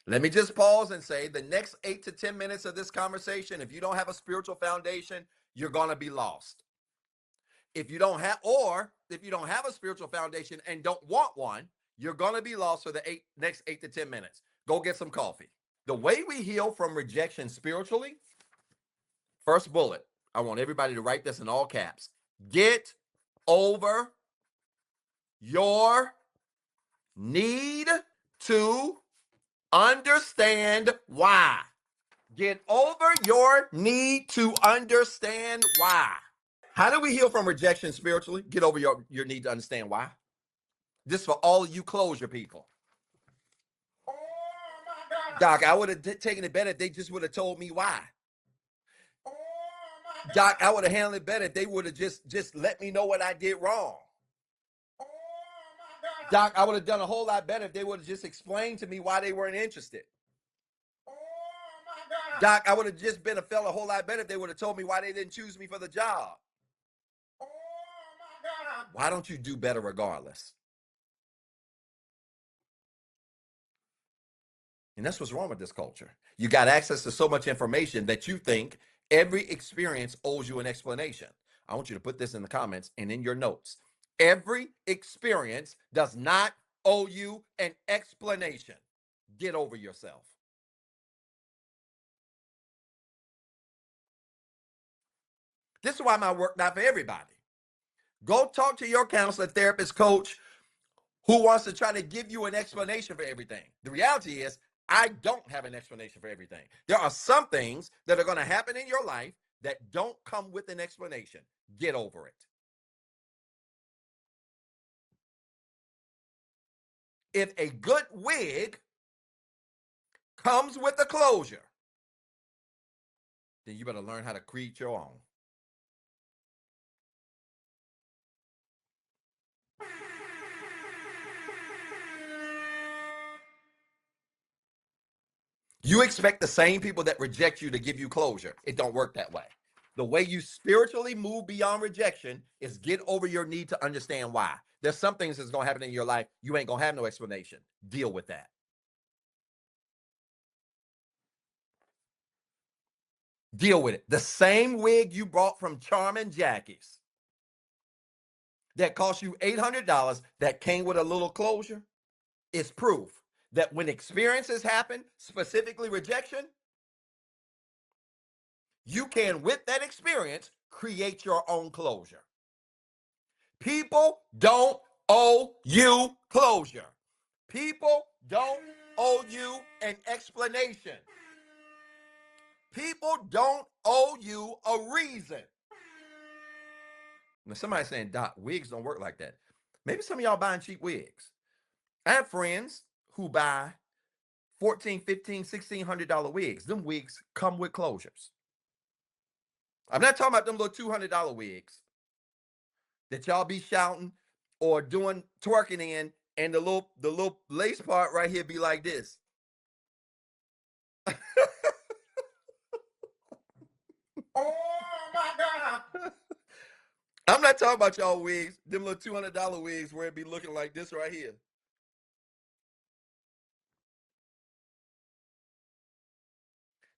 Let me just pause and say the next 8 to 10 minutes of this conversation, if you don't have a spiritual foundation, you're going to be lost. If you don't have a spiritual foundation and don't want one, you're going to be lost for the next 8 to 10 minutes. Go get some coffee. The way we heal from rejection spiritually, first bullet, I want everybody to write this in all caps. Get over your need to understand why. Get over your need to understand why. How do we heal from rejection spiritually? Get over your need to understand why. This for all of you closure people. Doc, I would have taken it better if they just would have told me why. Doc, I would have handled it better if they would have just let me know what I did wrong. Doc, I would have done a whole lot better if they would have just explained to me why they weren't interested. Doc, I would have just been a whole lot better if they would have told me why they didn't choose me for the job. Why don't you do better regardless? And that's what's wrong with this culture. You got access to so much information that you think every experience owes you an explanation. I want you to put this in the comments and in your notes. Every experience does not owe you an explanation. Get over yourself. This is why my work not for everybody. Go talk to your counselor, therapist, coach who wants to try to give you an explanation for everything. The reality is, I don't have an explanation for everything. There are some things that are going to happen in your life that don't come with an explanation. Get over it. If a good wig comes with a closure, then you better learn how to create your own. You expect the same people that reject you to give you closure. It don't work that way. The way you spiritually move beyond rejection is get over your need to understand why. There's some things that's going to happen in your life. You ain't going to have no explanation. Deal with that. Deal with it. The same wig you bought from Charmin Jackie's that cost you $800 that came with a little closure is proof that when experiences happen, specifically rejection, you can, with that experience, create your own closure. People don't owe you closure. People don't owe you an explanation. People don't owe you a reason. Now, somebody's saying, Doc, wigs don't work like that. Maybe some of y'all buying cheap wigs. I have friends who buy $1,400, $1,500, $1,600 wigs. Them wigs come with closures. I'm not talking about them little $200 wigs that y'all be shouting or doing twerking in, and the little lace part right here be like this. Oh my God. I'm not talking about y'all wigs, them little $200 wigs where it be looking like this right here.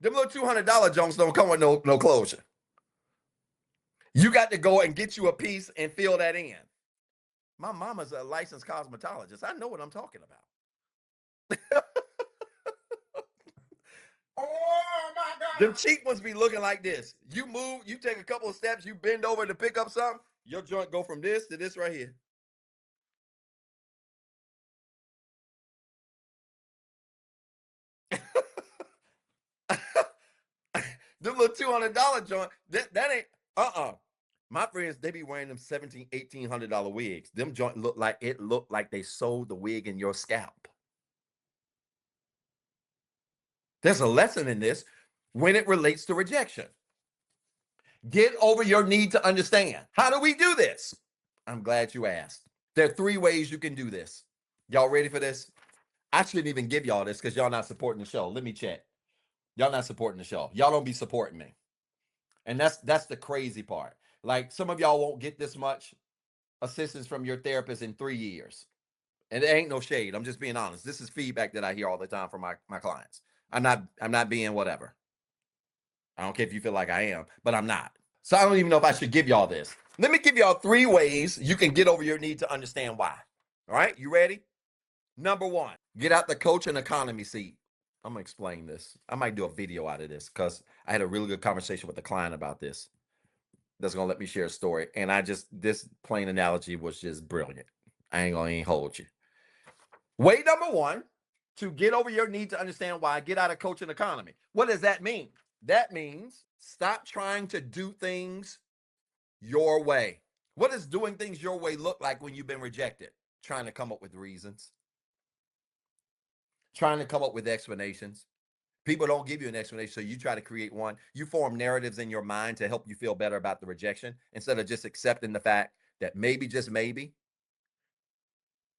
Them little $200 junks don't come with no closure. You got to go and get you a piece and fill that in. My mama's a licensed cosmetologist. I know what I'm talking about. Oh my God. Them cheap ones be looking like this. You move, you take a couple of steps, you bend over to pick up something, your joint go from this to this right here. Them little $200 joint, that ain't, my friends, they be wearing them $1,700, $1,800 wigs. Them joint look like they sewed the wig in your scalp. There's a lesson in this when it relates to rejection. Get over your need to understand. How do we do this? I'm glad you asked. There are 3 ways you can do this. Y'all ready for this? I shouldn't even give y'all this because y'all not supporting the show. Let me check. Y'all not supporting the show. Y'all don't be supporting me. And that's the crazy part. Like, some of y'all won't get this much assistance from your therapist in 3 years. And there ain't no shade. I'm just being honest. This is feedback that I hear all the time from my clients. I'm not being whatever. I don't care if you feel like I am, but I'm not. So I don't even know if I should give y'all this. Let me give y'all 3 ways you can get over your need to understand why. All right, you ready? Number 1, get out the coach and economy seat. I'm gonna explain this. I might do a video out of this because I had a really good conversation with the client about this. That's gonna let me share a story. And this plain analogy was just brilliant. I ain't gonna hold you. Way number 1, to get over your need to understand why, get out of coaching economy. What does that mean? That means stop trying to do things your way. What does doing things your way look like when you've been rejected? Trying to come up with reasons, trying to come up with explanations. People don't give you an explanation, so you try to create one. You form narratives in your mind to help you feel better about the rejection instead of just accepting the fact that maybe, just maybe,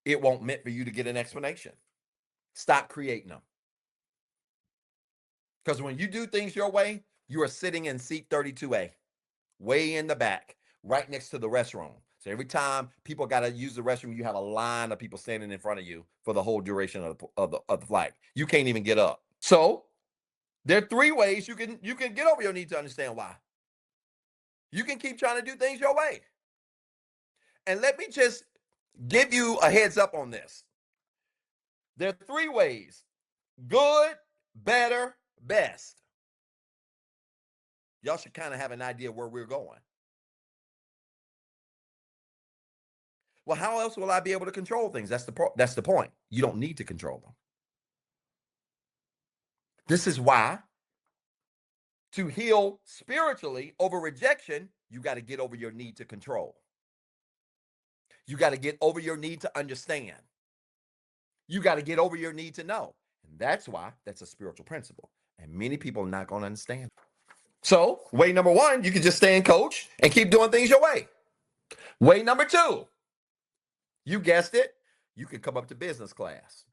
it won't meant for you to get an explanation. Stop creating them. Because when you do things your way, you are sitting in seat 32A, way in the back, right next to the restroom. So every time people got to use the restroom, you have a line of people standing in front of you for the whole duration of the flight. You can't even get up. So there are 3 ways you can get over your need to understand why. You can keep trying to do things your way. And let me just give you a heads up on this. There are 3 ways: good, better, best. Y'all should kind of have an idea where we're going. Well, how else will I be able to control things? That's the point. You don't need to control them. This is why, to heal spiritually over rejection, you got to get over your need to control. You got to get over your need to understand. You got to get over your need to know. And that's why that's a spiritual principle. And many people are not going to understand. So, way number 1, you can just stay in coach and keep doing things your way. Way number 2, you guessed it, you can come up to business class.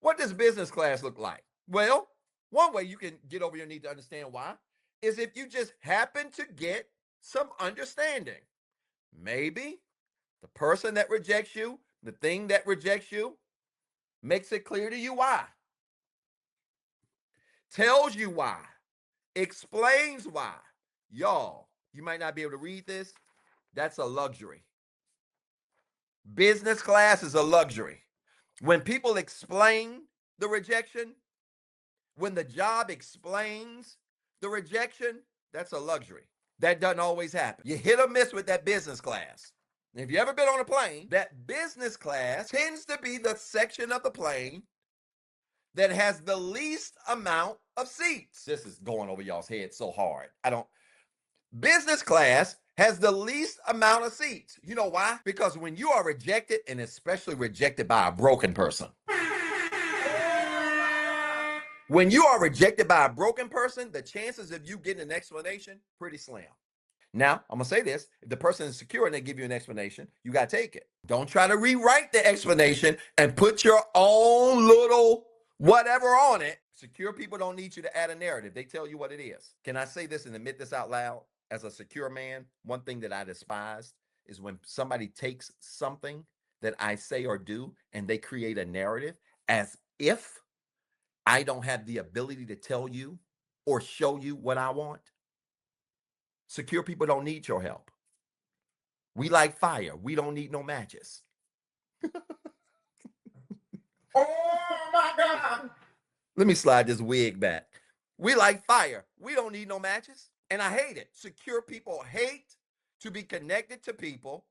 What does business class look like? Well, one way you can get over your need to understand why is if you just happen to get some understanding. Maybe the person that rejects you, the thing that rejects you, makes it clear to you why, tells you why, explains why. Y'all, you might not be able to read this. That's a luxury. Business class is a luxury. When people explain the rejection, when the job explains the rejection, that's a luxury. That doesn't always happen. You hit or miss with that business class. If you ever been on a plane, that business class tends to be the section of the plane that has the least amount of seats. This is going over y'all's heads so hard. Business class has the least amount of seats. You know why? Because when you are rejected, and especially rejected by a broken person, when you are rejected by a broken person, the chances of you getting an explanation, pretty slim. Now, I'm going to say this. If the person is secure and they give you an explanation, you got to take it. Don't try to rewrite the explanation and put your own little whatever on it. Secure people don't need you to add a narrative. They tell you what it is. Can I say this and admit this out loud? As a secure man, one thing that I despise is when somebody takes something that I say or do and they create a narrative as if I don't have the ability to tell you or show you what I want. Secure people don't need your help. We like fire. We don't need no matches. Oh my God. Let me slide this wig back. We like fire. We don't need no matches. And I hate it. Secure people hate to be connected to people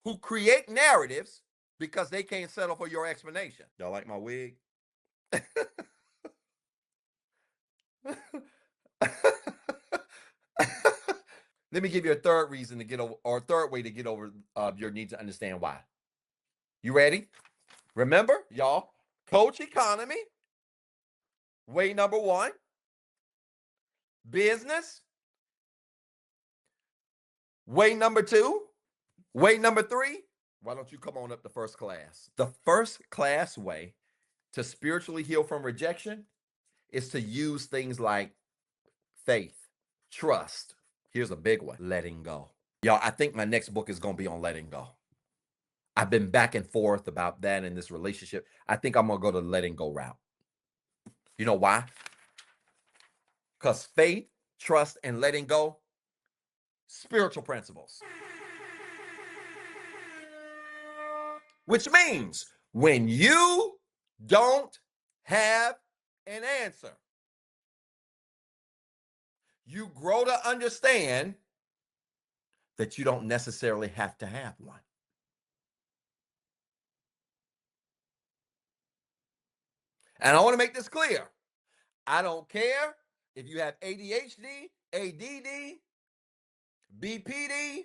who create narratives because they can't settle for your explanation. Y'all like my wig? Let me give you a third reason to get over, or a third way to get over your need to understand why. You ready? Remember, y'all, coach economy. Way number 1, business. Way number 2, way number 3. Why don't you come on up to first class? The first class way to spiritually heal from rejection is to use things like faith, trust. Here's a big one: letting go. Y'all, I think my next book is going to be on letting go. I've been back and forth about that in this relationship. I think I'm going to go the letting go route. You know why? Because faith, trust, and letting go, spiritual principles. Which means when you don't have an answer, you grow to understand that you don't necessarily have to have one. And I want to make this clear. I don't care if you have ADHD, ADD, BPD.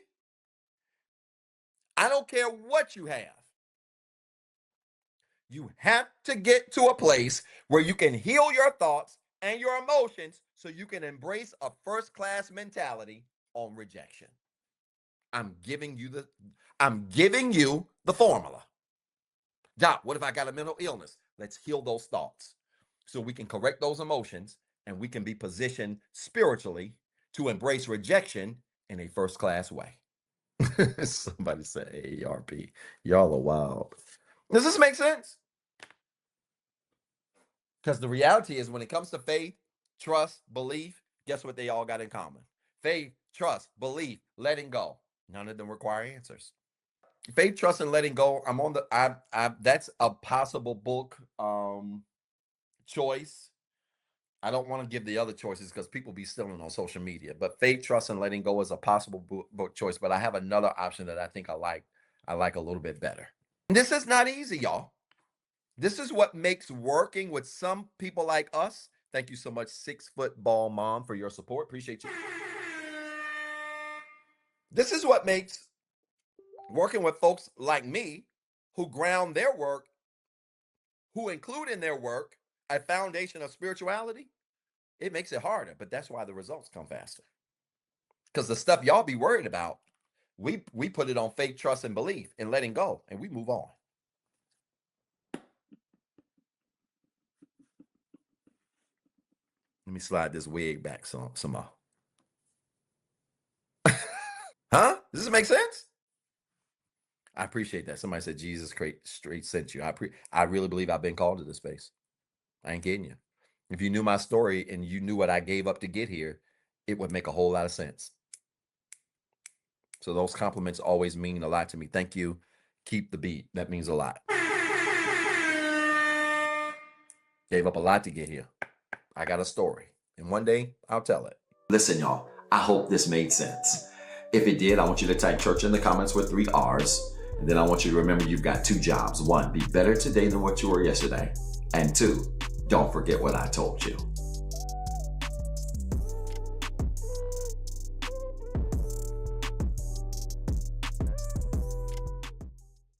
I don't care what you have. You have to get to a place where you can heal your thoughts and your emotions so you can embrace a first-class mentality on rejection. I'm giving you the formula. Doc, what if I got a mental illness? Let's heal those thoughts so we can correct those emotions and we can be positioned spiritually to embrace rejection in a first-class way. Somebody say AARP. Y'all are wild. Does this make sense? Because the reality is when it comes to faith, trust, belief, guess what they all got in common? Faith, trust, belief, letting go. None of them require answers. Faith, trust, and letting go. I'm on the that's a possible book choice. I don't want to give the other choices because people be stealing on social media. But faith, trust, and letting go is a possible book choice. But I have another option that I think I like a little bit better. This is not easy, y'all. This is what makes working with some people like us. Thank you so much, 6-foot-ball mom, for your support. Appreciate you. This is what makes working with folks like me who ground their work, who include in their work a foundation of spirituality. It makes it harder, but that's why the results come faster. Because the stuff y'all be worried about, we put it on faith, trust, and belief and letting go, and we move on. Let me slide this wig back some more. Huh? Does this make sense? I appreciate that. Somebody said Jesus straight sent you. I really believe I've been called to this space. I ain't kidding you. If you knew my story and you knew what I gave up to get here, it would make a whole lot of sense. So those compliments always mean a lot to me. Thank you. Keep the beat. That means a lot. Gave up a lot to get here. I got a story. And one day I'll tell it. Listen, y'all. I hope this made sense. If it did, I want you to type church in the comments with 3 R's. And then I want you to remember you've got 2 jobs. 1, be better today than what you were yesterday. And 2, don't forget what I told you.